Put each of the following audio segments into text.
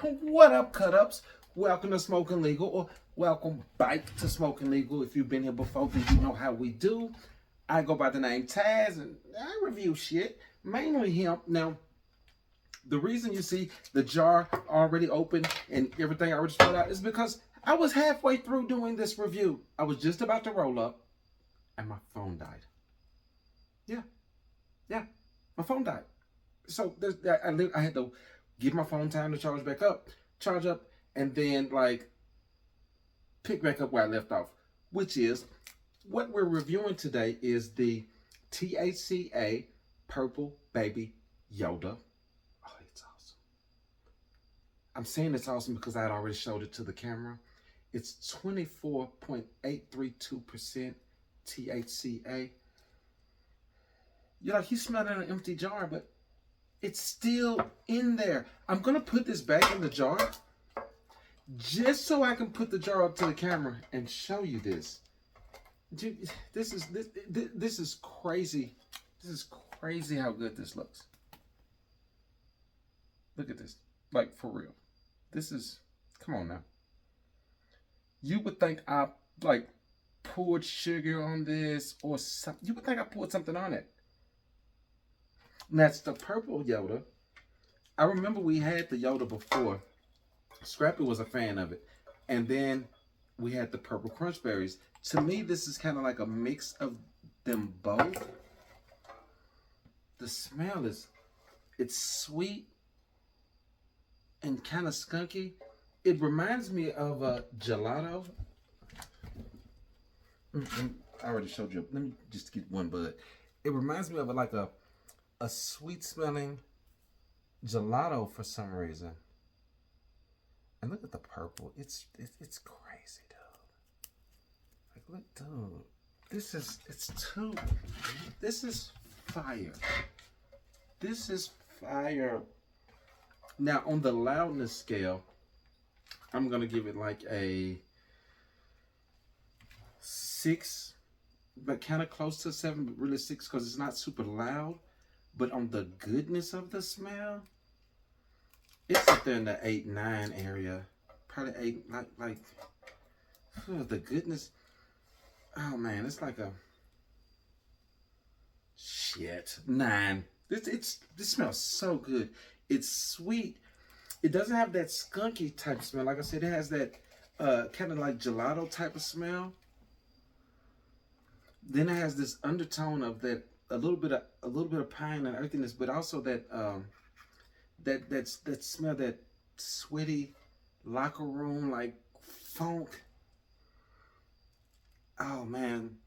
What up, cut ups? Welcome to Smoking Legal, or welcome back to Smoking Legal. If you've been here before, then you know how we do. I go by the name Taz, and I review shit, mainly hemp. Now, the reason you see the jar already open and everything already spread out is because I was halfway through doing this review. I was just about to roll up, and my phone died. Yeah, my phone died. So I had to give my phone time to charge up, and then like pick back up where I left off, which is what we're reviewing today is the THCa Purple Baby Yoda. Oh, it's awesome. I'm saying it's awesome because I had already showed it to the camera. It's 24.832% THCa. You're like, you smell it in an empty jar, but it's still in there. I'm going to put this back in the jar just so I can put the jar up to the camera and show you this. Dude, this is crazy. This is crazy how good this looks. Look at this. Like, for real. This is, come on now. You would think I, like, poured sugar on this or something. You would think I poured something on it. And that's the purple Yoda. I remember we had the Yoda before. Scrappy was a fan of it. And then we had the purple crunch berries. To me, this is kind of like a mix of them both. The smell is, it's sweet and kind of skunky. It reminds me of a gelato. I already showed you. Let me just get one bud. It reminds me of like a sweet smelling gelato for some reason. And look at the purple. It's crazy, dude. Like, look, dude. This is fire. This is fire. Now, on the loudness scale, I'm going to give it like a 6, but kind of close to 7, but really 6 because it's not super loud. But on the goodness of the smell, it's up there in the 8, 9 area. Probably 8, like the goodness. Oh man, it's like a shit 9. This smells so good. It's sweet. It doesn't have that skunky type smell. Like I said, it has that kind of like gelato type of smell. Then it has this undertone of that a little bit of pine and earthiness, but also that that smell, that sweaty locker room like funk. Oh man.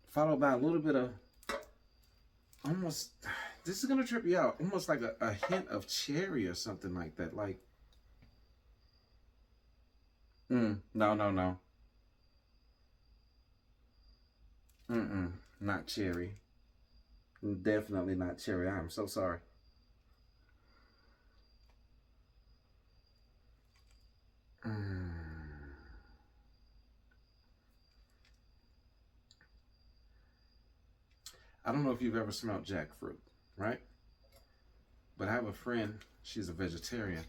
Followed by a little bit of almost, this is gonna trip you out, almost like a hint of cherry or something like that. Like, no. Not cherry. Definitely not cherry. I'm so sorry. I don't know if you've ever smelled jackfruit, right? But I have a friend, she's a vegetarian,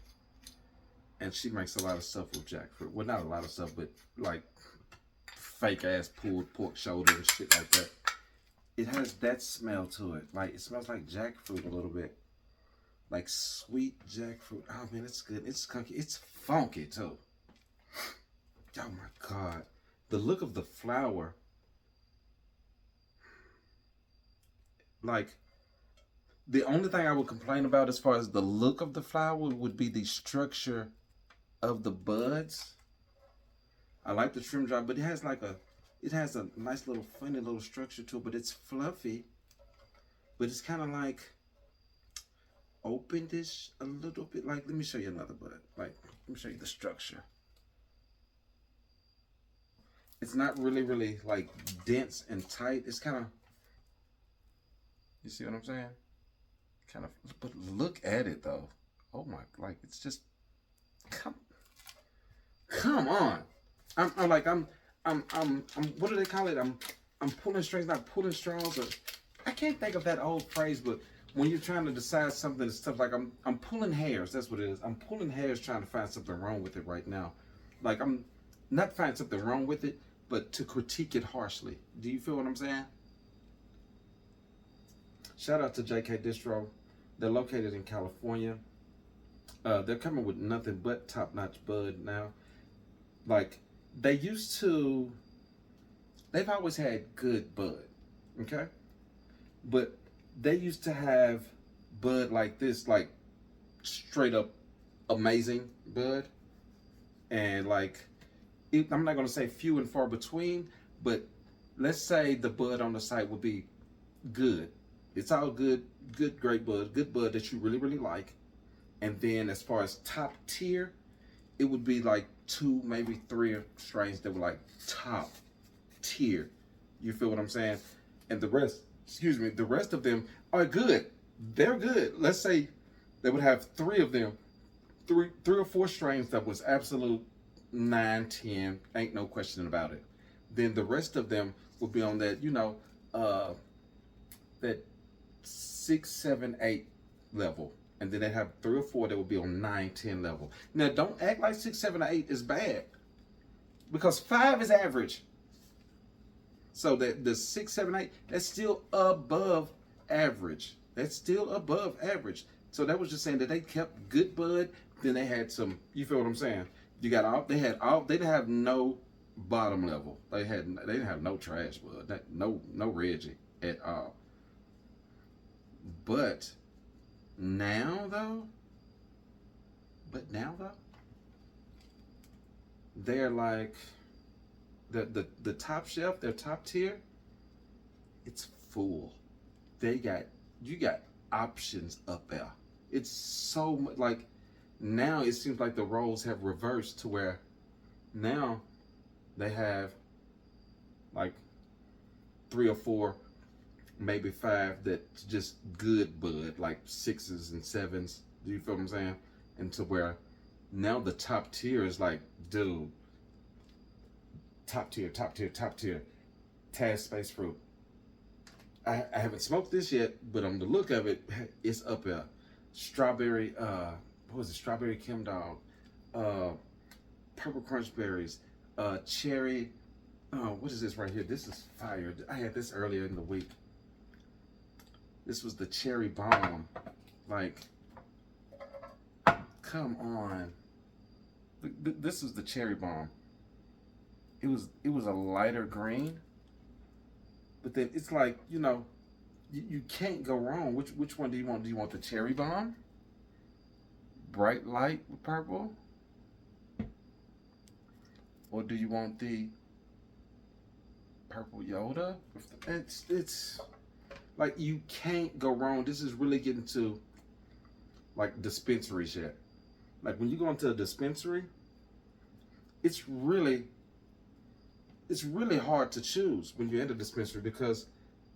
and she makes a lot of stuff with jackfruit. Well, not a lot of stuff, but like fake ass pulled pork shoulder and shit like that. It has that smell to it. Like, it smells like jackfruit a little bit. Like sweet jackfruit. Oh man, it's good. It's skunky. It's funky too. Oh my God. The look of the flower. Like, the only thing I would complain about as far as the look of the flower would be the structure of the buds. I like the trim job, but it has a nice little funny little structure to it, but it's fluffy. But it's kind of like opened-ish a little bit. Like, let me show you another bud. Like, let me show you the structure. It's not really like dense and tight. It's kind of, you see what I'm saying? Kind of, but look at it though. Oh my, like, it's just, come on. I'm what do they call it? I'm pulling strings, not pulling straws. Or I can't think of that old phrase, but when you're trying to decide something, it's tough. Like I'm pulling hairs. That's what it is. I'm pulling hairs trying to find something wrong with it right now. Like I'm not find something wrong with it, but to critique it harshly. Do you feel what I'm saying? Shout out to JK Distro. They're located in California. They're coming with nothing but top-notch bud now. Like they used to. They've always had good bud, okay? But they used to have bud like this, like straight up amazing bud. And like, I'm not gonna say few and far between, but let's say the bud on the site would be good. It's all good, great bud, good bud that you really, really like. And then as far as top tier, it would be like 2, maybe 3 strains that were like top tier. You feel what I'm saying? And the rest, the rest of them are good. They're good. Let's say they would have 3 of them, three or 4 strains that was absolute 9, 10, ain't no question about it. Then the rest of them would be on that, that 6, 7, 8 level. And then they have 3 or 4 that would be on 9, 10 level. Now, don't act like 6, 7, or 8 is bad, because 5 is average. So that the 6, 7, 8, that's still above average. That's still above average. So that was just saying that they kept good bud. Then they had some. You feel what I'm saying? You got all. They had all. They didn't have no bottom level. They didn't have no trash bud. No Reggie at all. But now though, they're like the top shelf, their top tier, it's full. You got options up there. It's so much. Like now it seems like the roles have reversed to where now they have like 3 or 4, maybe 5 that's just good bud, like 6s and 7s. Do you feel what I'm saying? And to where now the top tier is like, dude, top tier. Taz Space Fruit. I haven't smoked this yet, but on the look of it, it's up there. Strawberry, what was it? Strawberry Kim Dog, purple crunch berries, cherry. What is this right here? This is fire. I had this earlier in the week. This was the cherry bomb. Like, come on. This is the cherry bomb. It was a lighter green, but then it's like, you can't go wrong. Which one do you want? Do you want the cherry bomb? Bright light with purple? Or do you want the purple Yoda? It's like, you can't go wrong. This is really getting to like dispensary shit. Like when you go into a dispensary, it's really hard to choose when you're in the dispensary, because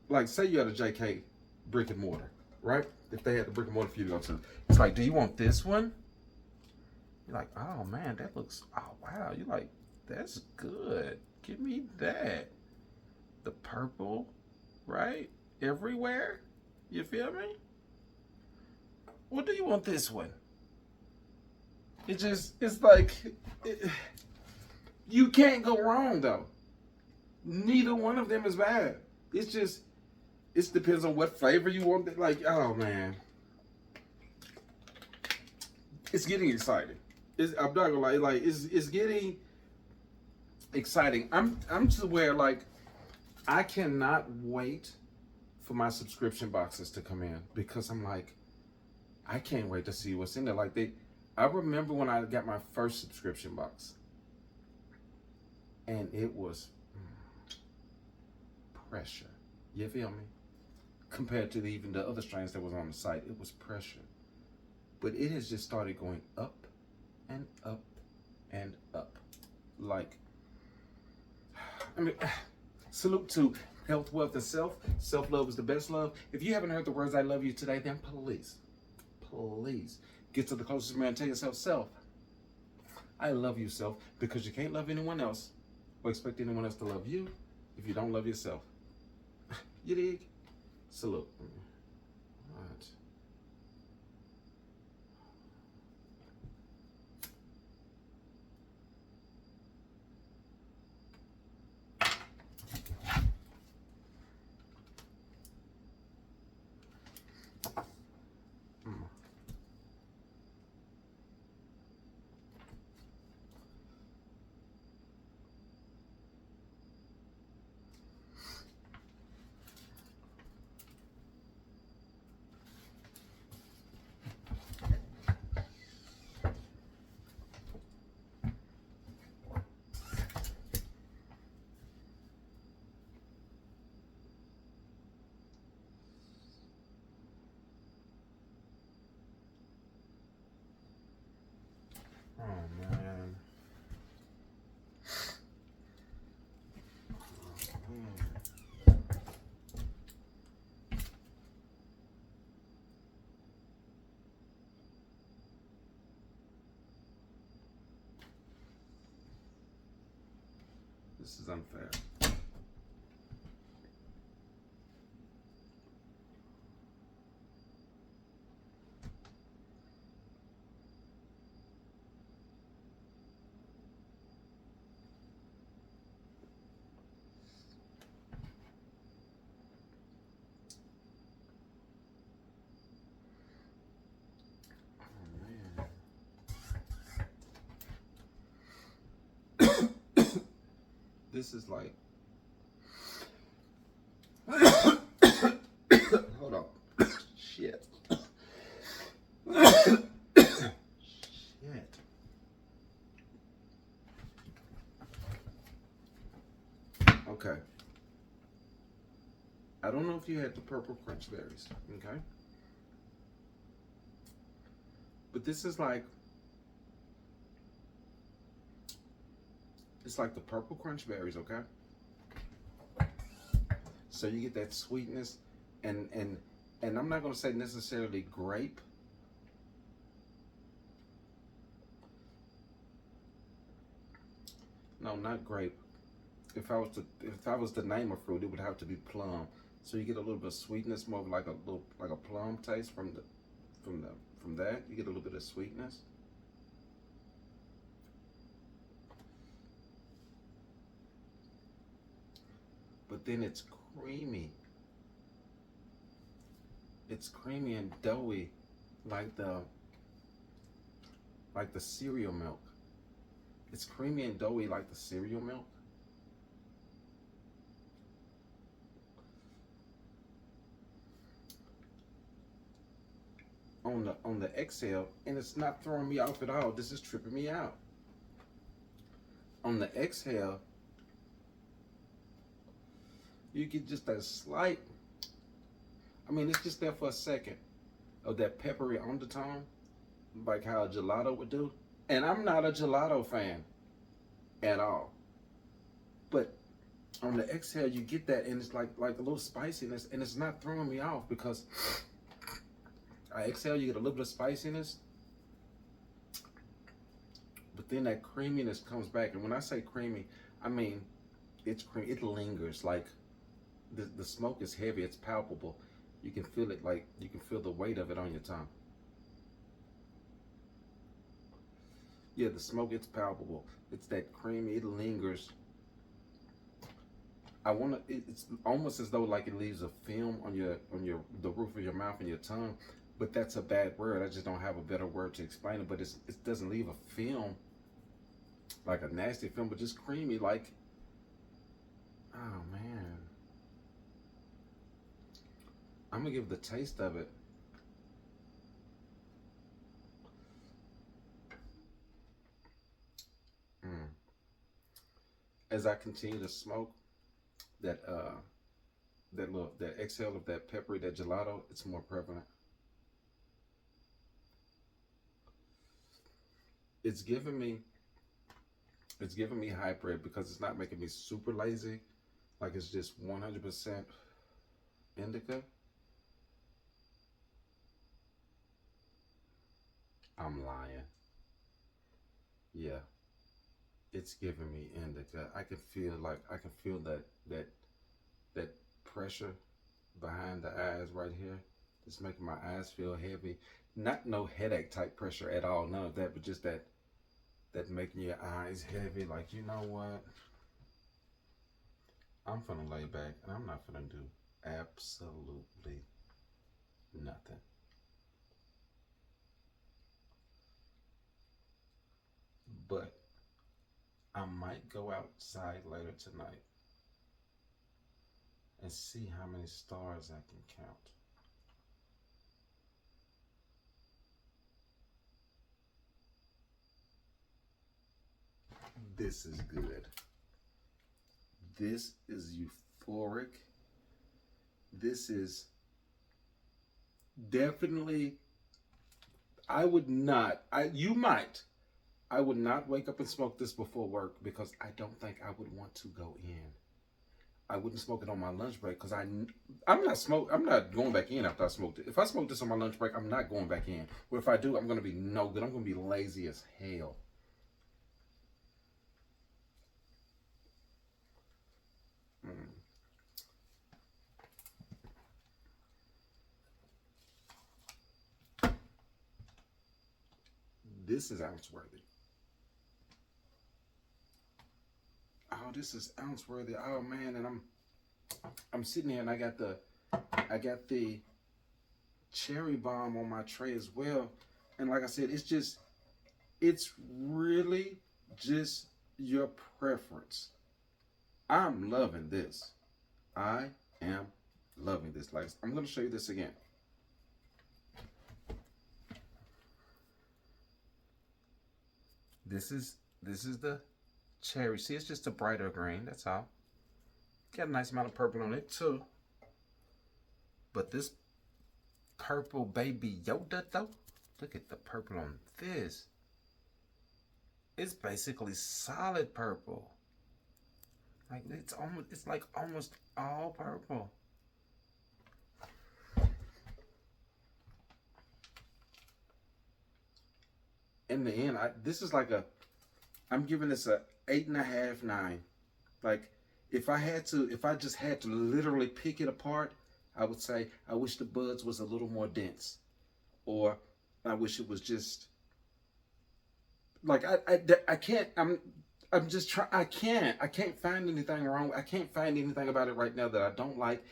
like say you're at a JK brick and mortar, right? If they had the brick and mortar for you to go to, it's like, do you want this one? You're like, oh man, that looks, oh wow. You're like, that's good. Give me that. The purple, right? Everywhere. You feel me? Or do you want this one? It's like, you can't go wrong though. Neither one of them is bad. It depends on what flavor you want. Like, oh man, it's getting exciting. I'm not gonna lie, like it's getting exciting. I'm to where like I cannot wait for my subscription boxes to come in, because I'm like, I can't wait to see what's in there. Like I remember when I got my first subscription box, and it was pressure. You feel me? Compared to even the other strains that was on the site, it was pressure. But it has just started going up and up and up. Like, I mean, salute to health, wealth, and self. Self-love is the best love. If you haven't heard the words I love you today, then please get to the closest man and tell yourself, self, I love you, self, because you can't love anyone else or expect anyone else to love you if you don't love yourself. You dig? Salute. All right. Oh man. This is unfair. This is like, hold on. Shit. Shit. Okay. I don't know if you had the purple crunch berries, okay? But this is like, it's like the purple crunch berries, okay? So you get that sweetness, and I'm not gonna say necessarily grape. No, not grape. If I was to name a fruit, it would have to be plum. So you get a little bit of sweetness, more of like a plum taste from that. You get a little bit of sweetness. But then it's creamy. It's creamy and doughy, like the cereal milk. It's creamy and doughy like the cereal milk. On the exhale, and it's not throwing me off at all. This is tripping me out. On the exhale, you get just a slight, I mean, it's just there for a second, of that peppery undertone, like how a gelato would do. And I'm not a gelato fan at all. But on the exhale, you get that, and it's like a little spiciness, and it's not throwing me off because I exhale, you get a little bit of spiciness, but then that creaminess comes back. And when I say creamy, I mean it's creamy. It lingers. Like the smoke is heavy. It's palpable. You can feel it. Like you can feel the weight of it on your tongue. Yeah, the smoke, it's palpable. It's that creamy. It lingers. It's almost as though like it leaves a film on the roof of your mouth and your tongue. But that's a bad word. I just don't have a better word to explain it. But it doesn't leave a film, like a nasty film, but just creamy. Like, oh man, I'm gonna give the taste of it. Mm. As I continue to smoke, that that exhale of that peppery, that gelato, it's more prevalent. It's giving me hybrid because it's not making me super lazy. Like it's just 100% indica. I'm lying. Yeah, it's giving me indica. I can feel that pressure behind the eyes right here. It's making my eyes feel heavy. Not no headache type pressure at all. None of that, but just that making your eyes heavy. Like, you know what? I'm gonna lay back and I'm not gonna do absolutely nothing. But I might go outside later tonight and see how many stars I can count. This is good. This is euphoric. This is definitely, I would not, you might, I would not wake up and smoke this before work because I don't think I would want to go in. I wouldn't smoke it on my lunch break because I'm not going back in after I smoked it. If I smoke this on my lunch break, I'm not going back in. But if I do, I'm gonna be no good. I'm gonna be lazy as hell. Mm. This is ounce worthy. Oh, this is ounce worthy. Oh man, and I'm sitting here and I got the cherry bomb on my tray as well. And like I said, it's really just your preference. I'm loving this. I am loving this. Like I'm gonna show you this again. This is the cherry. See, it's just a brighter green. That's all. Got a nice amount of purple on it too. But this purple baby Yoda though, look at the purple on this. It's basically solid purple. Like it's like almost all purple. In the end, this is like I'm giving this a 8.5, 9. Like if I just had to literally pick it apart, I would say I wish the buds was a little more dense, or I wish it was just like I can't. I'm just trying. I can't find anything wrong. I can't find anything about it right now that I don't like.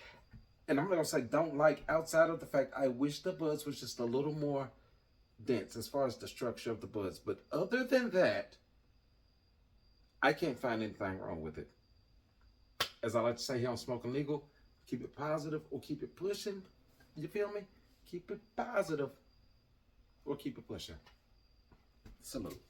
And I'm not gonna say don't like outside of the fact I wish the buds was just a little more dense as far as the structure of the buds. But other than that, I can't find anything wrong with it. As I like to say here on Smoking Legal, keep it positive or keep it pushing. You feel me? Keep it positive or keep it pushing. Salute.